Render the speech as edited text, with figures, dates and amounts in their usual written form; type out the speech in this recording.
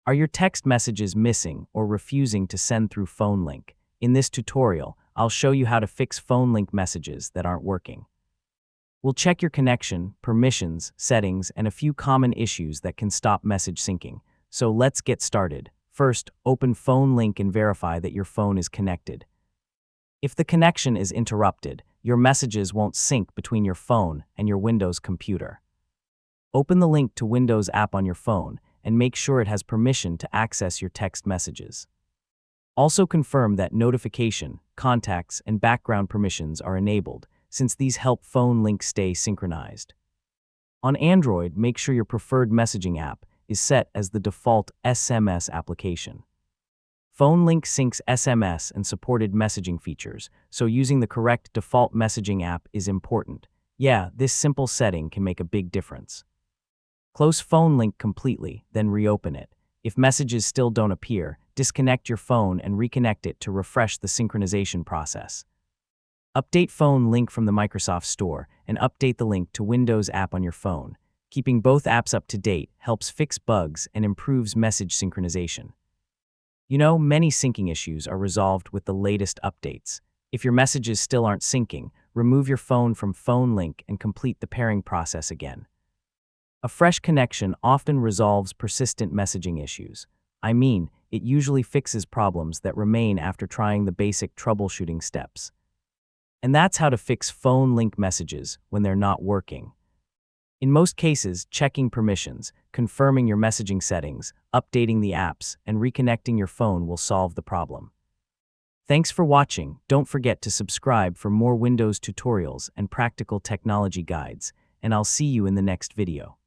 Are your text messages missing or refusing to send through phone link? In this tutorial, I'll show you how to fix phone link messages that aren't working. We'll check your connection, permissions, settings, and a few common issues that can stop message syncing. So let's get started. First, open phone link and verify that your phone is connected. If the connection is interrupted, your messages won't sync between your phone and your Windows computer. Open the link to Windows app on your phone and make sure it has permission to access your text messages. Also confirm that notification, contacts, and background permissions are enabled, since these help phone links stay synchronized. On Android, make sure your preferred messaging app is set as the default SMS application. Phone Link syncs SMS and supported messaging features, so using the correct default messaging app is important. Yeah, this simple setting can make a big difference. Close Phone Link completely, then reopen it. If messages still don't appear, disconnect your phone and reconnect it to refresh the synchronization process. Update Phone Link from the Microsoft Store and update the link to Windows app on your phone. Keeping both apps up to date helps fix bugs and improves message synchronization. You know, many syncing issues are resolved with the latest updates. If your messages still aren't syncing, remove your phone from Phone Link and complete the pairing process again. A fresh connection often resolves persistent messaging issues. It usually fixes problems that remain after trying the basic troubleshooting steps. And that's how to fix phone link messages when they're not working. In most cases, checking permissions, confirming your messaging settings, updating the apps, and reconnecting your phone will solve the problem. Thanks for watching. Don't forget to subscribe for more Windows tutorials and practical technology guides, and I'll see you in the next video.